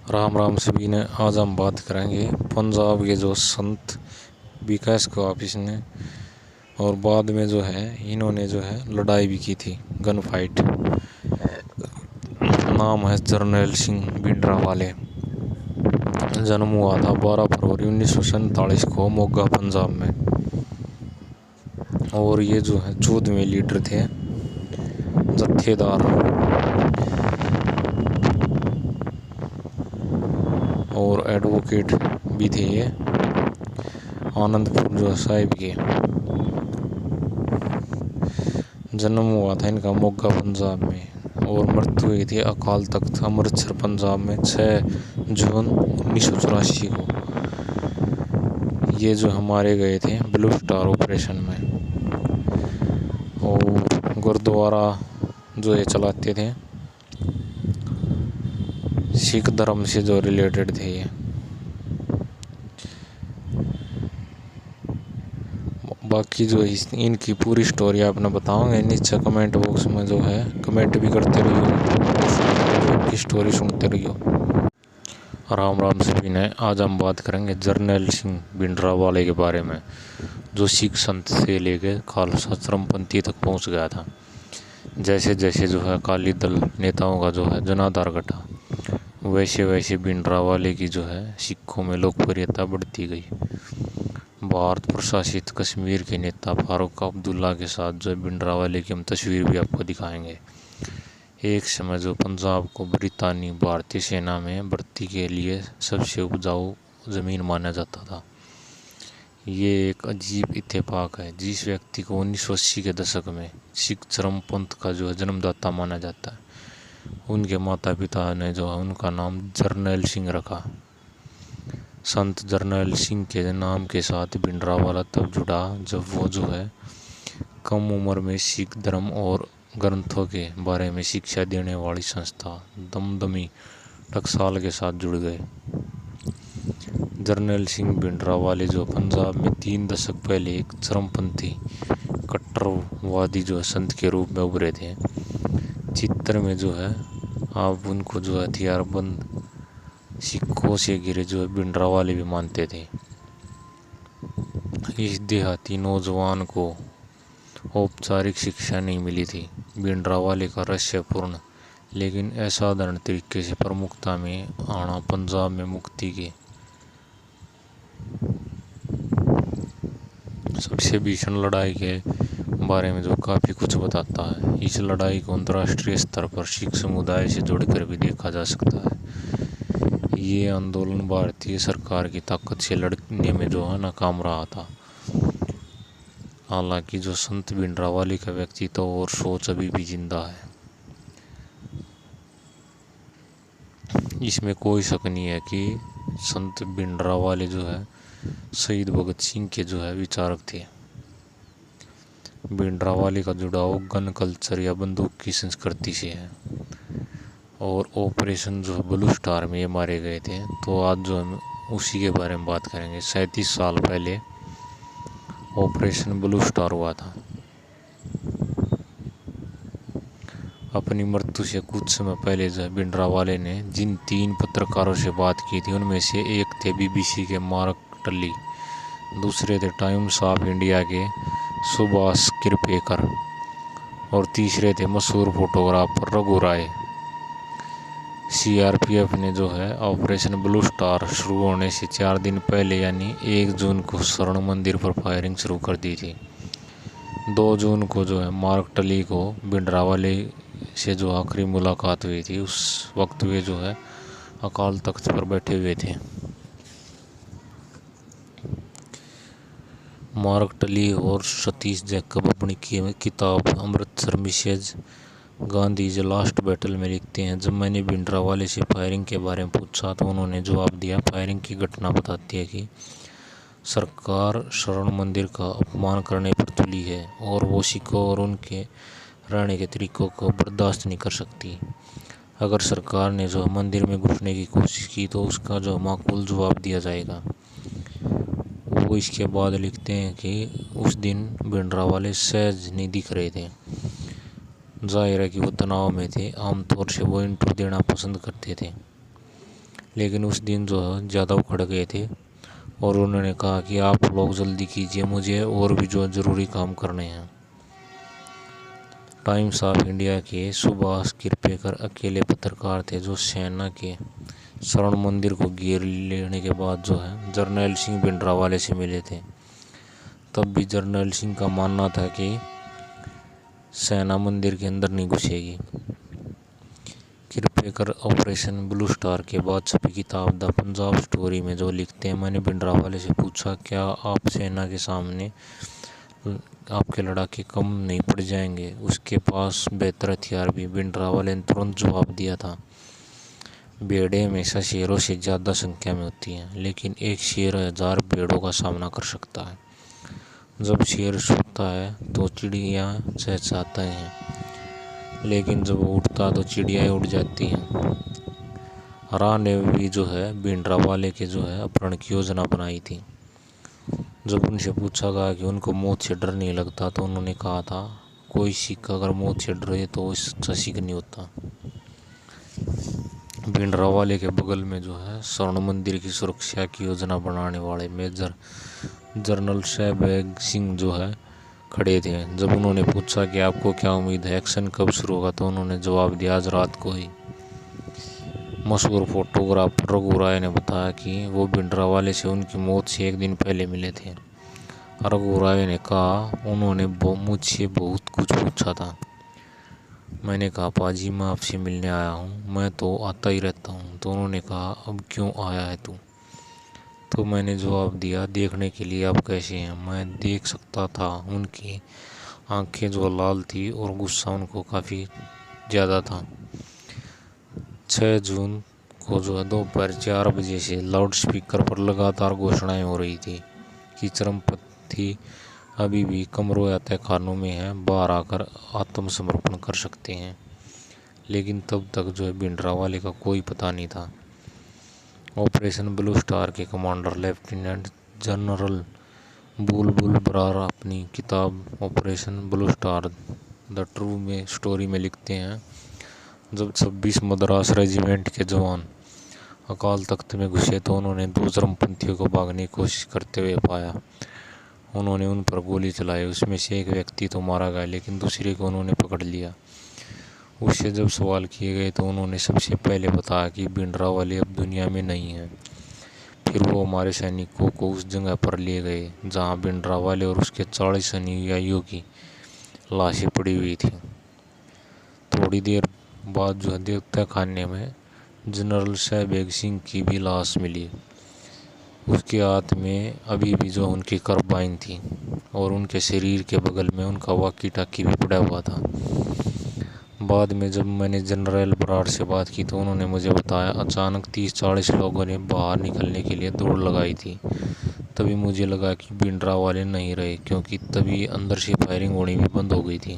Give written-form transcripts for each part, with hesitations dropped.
राम राम सभी ने। आज हम बात करेंगे पंजाब के जो संत विकास को ऑफिस ने और बाद में जो है इन्होंने जो है लड़ाई भी की थी, गन फाइट। नाम है जर्नैल सिंह भिंडरावाले। जन्म हुआ था 12 फरवरी 1947 को मोगा पंजाब में। और ये जो है 14वें लीडर थे, जत्थेदार और एडवोकेट भी थे। ये आनंदपुर जो साहिब के जन्म हुआ था इनका मोगा पंजाब में और मृत्यु हुई थी अकाल तख्त अमृतसर पंजाब में 6 जून 1984 को। ये जो हमारे गए थे ब्लू स्टार ऑपरेशन में। और गुरुद्वारा जो ये चलाते थे, सिख धर्म से जो रिलेटेड थे ये। बाकी जो इनकी पूरी स्टोरी आपने बताऊंगे नीचे कमेंट बॉक्स में, जो है कमेंट भी करते रहिए, इनकी स्टोरी सुनते रहिए। राम राम सभी ने। आज हम बात करेंगे जर्नैल सिंह भिंडरावाले के बारे में, जो सिख संत से लेके खालसा चरमपंथी तक पहुंच गया था। जैसे जैसे जो है अकाली दल नेताओं का जो है जनाधार घटा, वैसे वैसे भिंडरावाले की जो है सिखों में लोकप्रियता बढ़ती गई। भारत प्रशासित कश्मीर के नेता फारूक अब्दुल्ला के साथ जो भिंडरावाले की हम तस्वीर भी आपको दिखाएंगे। एक समय जो पंजाब को ब्रितानी भारतीय सेना में भर्ती के लिए सबसे उपजाऊ ज़मीन माना जाता था। ये एक अजीब इत्तेफाक है। जिस व्यक्ति को 1980 के दशक में सिख चरमपंथ का जो है जन्मदाता माना जाता है, उनके माता पिता ने जो है उनका नाम जर्नैल सिंह रखा। संत जर्नैल सिंह के नाम के साथ भिंडरावाला तब जुड़ा जब वो जो है कम उम्र में सिख धर्म और ग्रंथों के बारे में शिक्षा देने वाली संस्था दमदमी टकसाल के साथ जुड़ गए। जर्नैल सिंह भिंडरावाले जो पंजाब में 3 दशक पहले एक चरमपंथी कट्टरवादी जो है संत के रूप में उभरे थे। चित्र में जो है आप उनको जो हथियारबंद सिखों से घिरे जो है भिंडरावाले भी मानते थे। इस देहाती नौजवान को औपचारिक शिक्षा नहीं मिली थी। भिंडरावाले का रहस्यपूर्ण लेकिन असाधारण तरीके से प्रमुखता में आना पंजाब में मुक्ति के सबसे भीषण लड़ाई के बारे में जो काफ़ी कुछ बताता है। इस लड़ाई को अंतर्राष्ट्रीय स्तर पर सिख समुदाय से जोड़कर भी देखा जा सकता है। ये आंदोलन भारतीय सरकार की ताकत से लड़ने में जो है नाकाम रहा था। हालांकि जो संत भिंडरावाले का व्यक्तित्व और सोच अभी भी जिंदा है, इसमें कोई शक नहीं है कि संत भिंडरावाले जो है शहीद भगत सिंह के जो है विचारक थे। भिंडरावाले का जुड़ाव गन कल्चर या बंदूक की संस्कृति से है। और ऑपरेशन जो ब्लू स्टार में ये मारे गए थे, तो आज जो हम उसी के बारे में बात करेंगे। 37 साल पहले ऑपरेशन ब्लू स्टार हुआ था। अपनी मृत्यु से कुछ समय पहले जो भिंडरावाले ने जिन 3 पत्रकारों से बात की थी, उनमें से एक थे BBC के मार्क टली, दूसरे थे टाइम्स ऑफ इंडिया के सुभाष किरपेकर और तीसरे थे मशहूर फोटोग्राफर रघु राय। CRPF ने जो है ऑपरेशन ब्लू स्टार शुरू होने से 4 दिन पहले यानी 1 जून को स्वर्ण मंदिर पर फायरिंग शुरू कर दी थी। 2 जून को जो है मार्क टली को भिंडरावाले से जो आखिरी मुलाकात हुई थी, उस वक्त वे जो है अकाल तख्त पर बैठे हुए थे। मार्क टली और सतीश जैकब अपनी किताब Amritsar Mrs Gandhi the last battle में लिखते हैं, जब मैंने भिंडरावाले से फायरिंग के बारे में पूछा तो उन्होंने जवाब दिया, फायरिंग की घटना बताती है कि सरकार स्वर्ण मंदिर का अपमान करने पर तुली है और वो सिखों और उनके रहने के तरीकों को बर्दाश्त नहीं कर सकती। अगर सरकार ने जो मंदिर में घुसने की कोशिश की तो उसका जो माकूल जवाब दिया जाएगा। वो इसके बाद लिखते हैं कि उस दिन भिंडरावाले सहज नहीं दिख रहे थे। जाहिर है कि वो तनाव में थे। आमतौर से वो इंटरव्यू देना पसंद करते थे, लेकिन उस दिन जो है ज़्यादा उखड़ गए थे और उन्होंने कहा कि आप लोग जल्दी कीजिए, मुझे और भी जो ज़रूरी काम करने हैं। टाइम्स ऑफ इंडिया के सुभाष किरपेकर अकेले पत्रकार थे जो सेना के स्वर्ण मंदिर को घेर लेने के बाद जो है जर्नैल सिंह भिंडरावाले से मिले थे। तब भी जर्नैल सिंह का मानना था कि सेना मंदिर के अंदर नहीं घुसेगी। किरपेकर ऑपरेशन ब्लू स्टार के बाद छपी किताब द पंजाब स्टोरी में जो लिखते हैं, मैंने भिंडरावाले से पूछा, क्या आप सेना के सामने आपके लड़ाके कम नहीं पड़ जाएंगे? उसके पास बेहतर हथियार भी। भिंडरावाले ने तुरंत जवाब दिया था, भेड़ें हमेशा शेरों से ज़्यादा संख्या में होती हैं, लेकिन एक शेर 1000 भेड़ों का सामना कर सकता है। जब शेर सोता है तो चिड़िया चहचहाती हैं, लेकिन जब वो उठता तो चिड़ियाएँ उड़ जाती हैं। राह ने भी जो है भिंडरावाले के जो है अपहरण की योजना बनाई थी। जब उनसे पूछा गया कि उनको मौत से डर नहीं लगता तो उन्होंने कहा था, कोई सिख अगर मौत से डरे तो वो सच्चा सिख नहीं होता। भिंडरावाले के बगल में जो है स्वर्ण मंदिर की सुरक्षा की योजना बनाने वाले मेजर जनरल शहबैग सिंह जो है खड़े थे। जब उन्होंने पूछा कि आपको क्या उम्मीद है, एक्शन कब शुरू होगा, तो उन्होंने जवाब दिया, आज रात को ही। मशहूर फोटोग्राफर रघु राय ने बताया कि वो भिंडरावाले से उनकी मौत से एक दिन पहले मिले थे। रघु राय ने कहा, उन्होंने मुझसे बहुत कुछ पूछा था। मैंने कहा, पाजी मैं आपसे मिलने आया हूँ, मैं तो आता ही रहता हूँ। तो उन्होंने कहा, अब क्यों आया है तू? तो मैंने जवाब दिया, देखने के लिए आप कैसे हैं। मैं देख सकता था उनकी आंखें जो लाल थी और गुस्सा उनको काफ़ी ज़्यादा था। 6 जून को जो है दोपहर 4 बजे से लाउड स्पीकर पर लगातार घोषणाएं हो रही थी कि चरमपंथी अभी भी कमरों या तहखानों में हैं, बाहर आकर आत्मसमर्पण कर सकते हैं। लेकिन तब तक जो है भिंडरावाले का कोई पता नहीं था। ऑपरेशन ब्लू स्टार के कमांडर लेफ्टिनेंट जनरल बुलबुल बरार अपनी किताब operation Blue star the true में स्टोरी में लिखते हैं, जब 26 मद्रास रेजिमेंट के जवान अकाल तख्त में घुसे तो उन्होंने 2 चरमपंथियों को भागने की कोशिश करते हुए पाया। उन्होंने उन पर गोली चलाई। उसमें से एक व्यक्ति तो मारा गया, लेकिन दूसरे को उन्होंने पकड़ लिया। उससे जब सवाल किए गए तो उन्होंने सबसे पहले बताया कि भिंडरावाले अब दुनिया में नहीं है। फिर वो हमारे सैनिकों को उस जगह पर ले गए जहाँ भिंडरावाले और उसके 40 अनुयायियों की लाशें पड़ी हुई थी। थोड़ी देर बाद जो है देवता खाने में जनरल शहबैग सिंह की भी लाश मिली। उसके हाथ में अभी भी जो उनकी कार्बाइन थी और उनके शरीर के बगल में उनका वाकी टाकी भी पड़ा हुआ था। बाद में जब मैंने जनरल बरार से बात की तो उन्होंने मुझे बताया, अचानक 30-40 लोगों ने बाहर निकलने के लिए दौड़ लगाई थी। तभी मुझे लगा कि भिंडरावाले नहीं रहे, क्योंकि तभी अंदर से फायरिंग होनी भी बंद हो गई थी।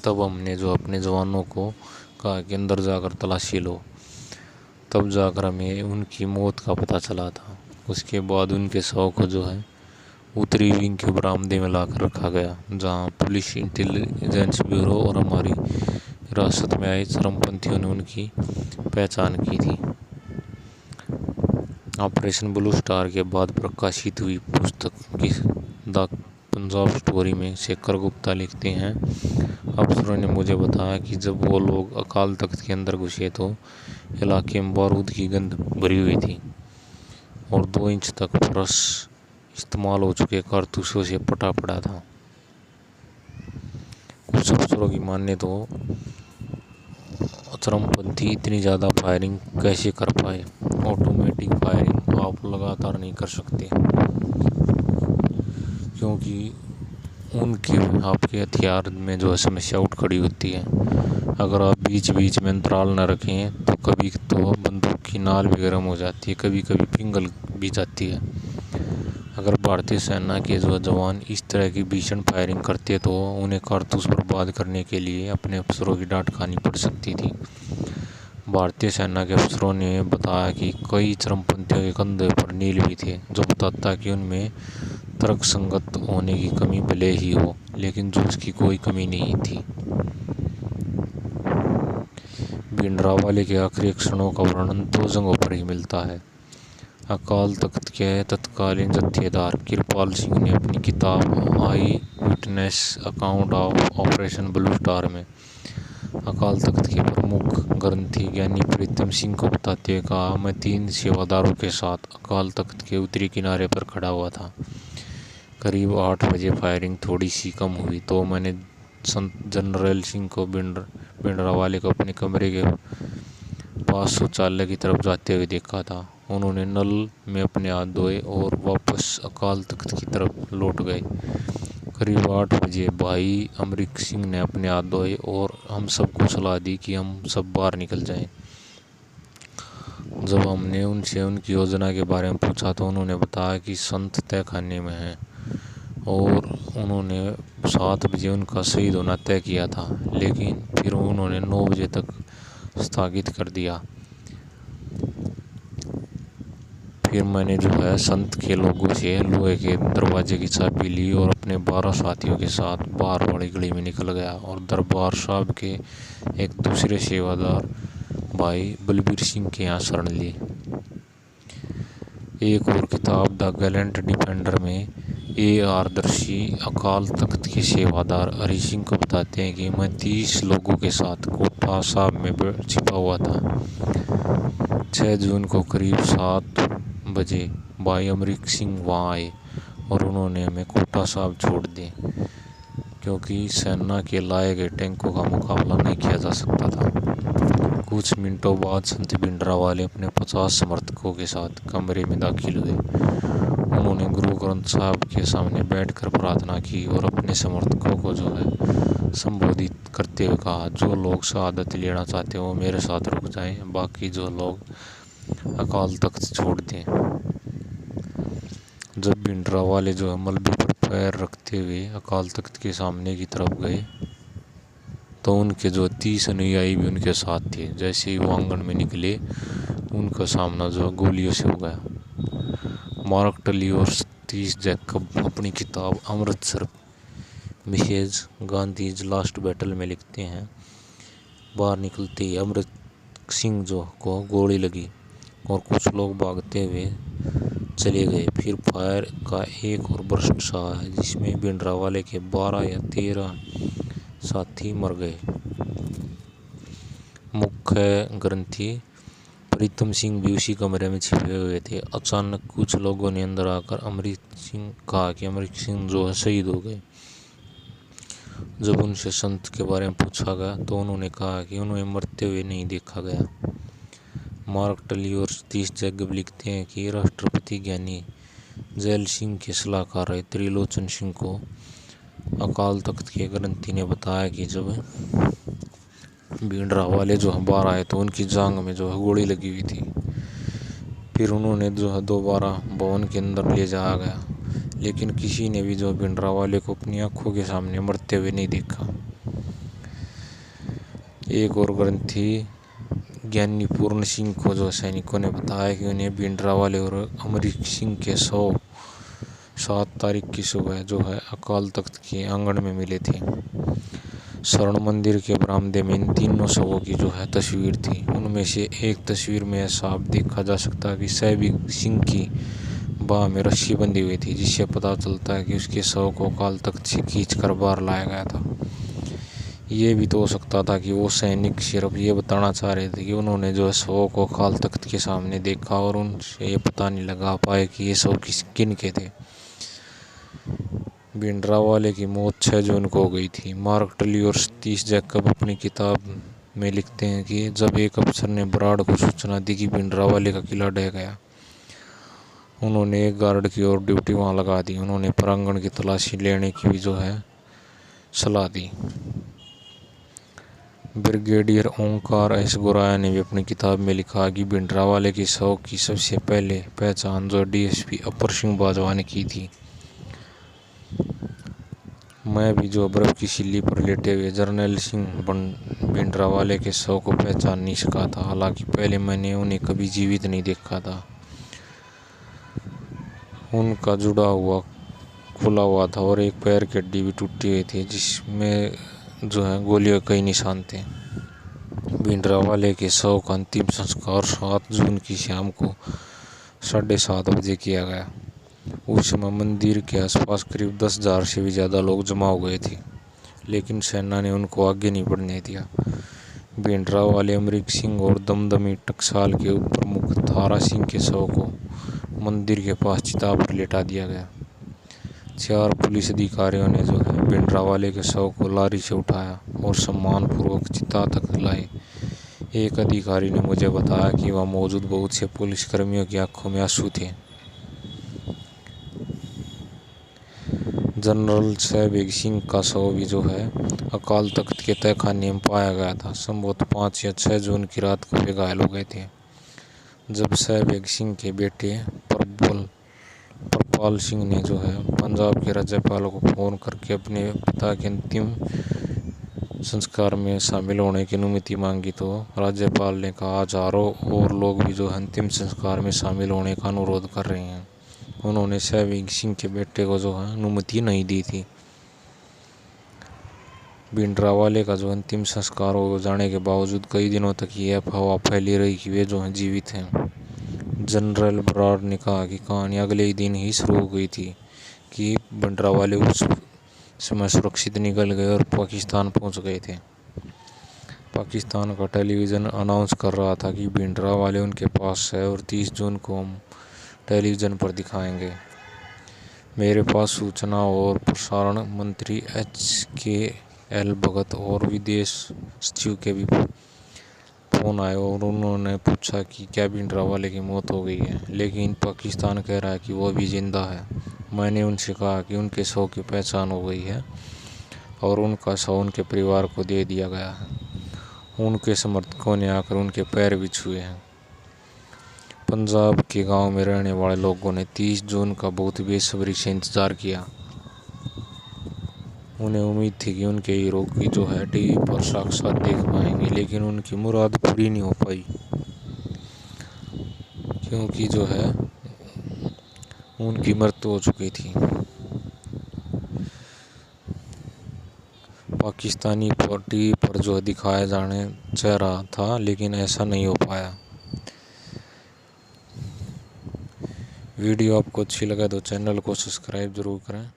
तब हमने जो अपने जवानों को कहा कि अंदर जाकर तलाशी लो। तब जाकर हमें उनकी मौत का पता चला था। उसके बाद उनके शव को जो है उत्तरी विंग के बरामदे में लाकर रखा गया, जहां पुलिस, इंटेलिजेंस ब्यूरो और हमारी हिरासत में आए चरमपंथियों ने उनकी पहचान की थी। ऑपरेशन ब्लू स्टार के बाद प्रकाशित हुई पुस्तक की द पंजाब स्टोरी में शेखर गुप्ता लिखते हैं, अफसरों ने मुझे बताया कि जब वो लोग अकाल तख्त के अंदर घुसे तो इलाके में बारूद की गंध भरी हुई थी और 2 इंच तक फर्श इस्तेमाल हो चुके कारतूसों से पटा पड़ा था। कुछ अफसरों की माने तो चरमपंथी इतनी ज़्यादा फायरिंग कैसे कर पाए। ऑटोमेटिक फायरिंग आप लगातार नहीं कर सकते, क्योंकि उनके आपके हथियार में जो है समस्या उठ खड़ी होती है। अगर आप बीच बीच में अंतराल न रखें तो कभी तो बंदूक की नाल भी गर्म हो जाती है, कभी कभी पिंगल भी जाती है। अगर भारतीय सेना के जो जवान इस तरह की भीषण फायरिंग करते तो उन्हें कारतूस बर्बाद करने के लिए अपने अफसरों की डांट खानी पड़ सकती थी। भारतीय सेना के अफसरों ने बताया कि कई चरमपंथियों के कंधे पर नील भी थे, जो बताता कि उनमें तर्कसंगत होने की कमी भले ही हो, लेकिन जोश की कोई कमी नहीं थी। भिंडरावाले के आखिरी क्षणों का वर्णन 2 जगहों पर ही मिलता है। अकाल तख्त के तत्कालीन जत्थेदार कृपाल सिंह ने अपनी किताब eyewitness account of Operation Blue Star में अकाल तख्त के प्रमुख ग्रंथी ज्ञानी प्रीतम सिंह को बताते हुए कहा, मैं 3 सेवादारों के साथ अकाल तख्त के उत्तरी किनारे पर खड़ा हुआ था। करीब 8 बजे फायरिंग थोड़ी सी कम हुई तो मैंने जनरल सिंह को भिंडरावाले को अपने कमरे के पास शौचालय की तरफ जाते हुए देखा था। उन्होंने नल में अपने हाथ धोए और वापस अकाल तख्त की तरफ लौट गए। करीब 8 बजे भाई अमरीक सिंह ने अपने हाथ धोए और हम सबको सलाह दी कि हम सब बाहर निकल जाएं। जब हमने उनसे उनकी योजना के बारे में पूछा तो उन्होंने बताया कि संत तय खाने में हैं और उन्होंने 7 बजे उनका शहीद होना तय किया था, लेकिन फिर उन्होंने 9 बजे तक स्थगित कर दिया। फिर मैंने संत के लोगों से लोहे के दरवाजे की चाबी ली और अपने 12 साथियों के साथ बाहर वाली गली में निकल गया और दरबार साहब के एक दूसरे सेवादार भाई बलबीर सिंह के यहाँ शरण ली। एक और किताब द गैलेंट डिफेंडर में आदर्शी अकाल तख्त के सेवादार हरि सिंह को बताते हैं कि मैं 30 लोगों के साथ कोठा साहब में छिपा हुआ था। 6 जून को करीब 7 बजे भाई अमरीक सिंह वहाँ आए और उन्होंने हमें कोठा साहब छोड़ दिए क्योंकि सेना के लाए गए टैंकों का मुकाबला नहीं किया जा सकता था। कुछ मिनटों बाद संत भिंडरावाले अपने 50 समर्थकों के साथ कमरे में दाखिल हुए। उन्होंने गुरु ग्रंथ साहब के सामने बैठकर प्रार्थना की और अपने समर्थकों को संबोधित करते हुए कहा, जो लोग शहादत लेना चाहते हैं वो मेरे साथ रुक जाएं, बाकी जो लोग अकाल तख्त छोड़ दें। जब भिंडरावाले मलबे पर पैर रखते हुए अकाल तख्त के सामने की तरफ गए तो उनके 30 अनुयायी भी उनके साथ थे। जैसे ही वो आंगन में निकले उनका सामना गोलियों से हो गया। मार्क टली और सतीश जैकब अपनी किताब Amritsar Mrs Gandhi's last battle में लिखते हैं, बाहर निकलते ही अमृत सिंह को गोली लगी और कुछ लोग भागते हुए चले गए। फिर फायर का एक और बर्स्ट सा जिसमें भिंडरावाले के 12 या 13 साथी मर गए। मुख्य ग्रंथी प्रीतम सिंह भी उसी कमरे में छिपे हुए थे। अचानक कुछ लोगों ने अंदर आकर अमरीक सिंह कहा कि अमरीक सिंह शहीद हो गए। जब उनसे संत के बारे में पूछा गया तो उन्होंने कहा कि उन्हें मरते हुए नहीं देखा गया। मार्क टली और सतीश जैकब लिखते हैं कि राष्ट्रपति ज्ञानी जैल सिंह के सलाहकार त्रिलोचन सिंह को अकाल तख्त के ग्रंथी ने बताया कि जब भिंडरावाले बाहर आए तो उनकी जांघ में गोली लगी हुई थी। फिर उन्होंने दोबारा भवन के अंदर ले जाया गया, लेकिन किसी ने भी भिंडरावाले को अपनी आंखों के सामने मरते हुए नहीं देखा। एक और ग्रंथी ज्ञानी पूर्ण सिंह को सैनिकों ने बताया कि उन्हें भिंडरावाले और अमरीक सिंह के 7 तारीख की सुबह अकाल तख्त के आंगन में मिले थे। स्वर्ण मंदिर के बरामदे में इन तीनों शवों की तस्वीर थी। उनमें से एक तस्वीर में साफ देखा जा सकता है कि सहबी सिंह की बाह में रस्सी बंधी हुई थी, जिससे पता चलता है कि उसके शव को अकाल तख्त से खींचकर बाहर लाया गया था। ये भी तो हो सकता था कि वो सैनिक सिर्फ ये बताना चाह रहे थे कि उन्होंने शवों को अकाल तख्त के सामने देखा और उनसे ये पता नहीं लगा पाए कि ये शव किन के थे। भिंडरावाले की मौत 6 जून को हो गई थी। मार्क टली और सतीश जैकब अपनी किताब में लिखते हैं कि जब एक अफसर ने बराड़ को सूचना दी कि भिंडरावाले का किला ढह गया, उन्होंने एक गार्ड की और ड्यूटी वहां लगा दी। उन्होंने प्रांगण की तलाशी लेने की भी सलाह दी। ब्रिगेडियर ओंकार एस गोराया ने भी अपनी किताब में लिखा कि भिंडरावाले के शव की सबसे पहले पहचान डीएसपी अपर सिंह बाजवा ने की थी। मैं भी बर्फ की सिल्ली पर लेटे हुए जर्नल सिंह भिंडरावाले के शव को पहचान नहीं सका था। हालांकि पहले मैंने उन्हें कभी जीवित नहीं देखा था। उनका जुड़ा हुआ खुला हुआ था और एक पैर की हड्डी भी टूटी हुई थी, जिसमें गोलियों के कई निशान थे। भिंडरावाले के शव का अंतिम संस्कार 7 जून की शाम को 7:30 बजे किया गया। उस समय मंदिर के आसपास करीब 10,000 से भी ज़्यादा लोग जमा हो गए थे, लेकिन सेना ने उनको आगे नहीं बढ़ने दिया। भिंडरावाले अमरीक सिंह और दमदमी टकसाल के उप प्रमुख थारा सिंह के शव को मंदिर के पास चिता पर लेटा दिया गया। 4 पुलिस अधिकारियों ने जो है भिंडरावाले के शव को लारी से उठाया और सम्मानपूर्वक चिता तक लाए। एक अधिकारी ने मुझे बताया कि वहां मौजूद बहुत से पुलिसकर्मियों की आंखों में आंसू थे। जनरल सहबेग सिंह का शव भी जो है अकाल तख्त के तहखाने में पाया गया था। संभवतः 5 या 6 जून की रात को वे घायल हो गए थे। जब सहबेग सिंह के बेटे प्रपाल सिंह ने जो है पंजाब के राज्यपाल को फोन करके अपने पिता के अंतिम संस्कार में शामिल होने की अनुमति मांगी, तो राज्यपाल ने कहा हजारों और लोग भी जो अंतिम संस्कार में शामिल होने का अनुरोध कर रहे हैं। उन्होंने सहबेग सिंह के बेटे को जो है अनुमति नहीं दी थी। भिंडरावाले का जो अंतिम संस्कार हो जाने के बावजूद कई दिनों तक ये अफवाह फैली रही कि वे जो है जीवित हैं। जनरल बराड़ ने कहा कि कहानी अगले ही दिन ही शुरू हो गई थी कि भिंडरावाले उस समय सुरक्षित निकल गए और पाकिस्तान पहुंच गए थे। पाकिस्तान का टेलीविज़न अनाउंस कर रहा था कि भिंडरावाले उनके पास है और 30 जून को हम टेलीविज़न पर दिखाएंगे। मेरे पास सूचना और प्रसारण मंत्री HKL भगत और विदेश सचिव के भी फ़ोन आए और उन्होंने पूछा कि क्या भिंडरावाले की मौत हो गई है, लेकिन पाकिस्तान कह रहा है कि वो अभी जिंदा है। मैंने उनसे कहा कि उनके शव की पहचान हो गई है और उनका शव उनके परिवार को दे दिया गया है। उनके समर्थकों ने आकर उनके पैर भी छुए हैं। पंजाब के गांव में रहने वाले लोगों ने 30 जून का बहुत बेसब्री से इंतजार किया। उन्हें उम्मीद थी कि उनके हीरो की जो है टीवी पर साक्षात देख पाएंगे, लेकिन उनकी मुराद पूरी नहीं हो पाई, क्योंकि जो है उनकी मृत्यु हो चुकी थी। पाकिस्तानी टीवी पर जो दिखाया जाने चाह रहा था, लेकिन ऐसा नहीं हो पाया। वीडियो आपको अच्छी लगा तो चैनल को सब्सक्राइब जरूर करें।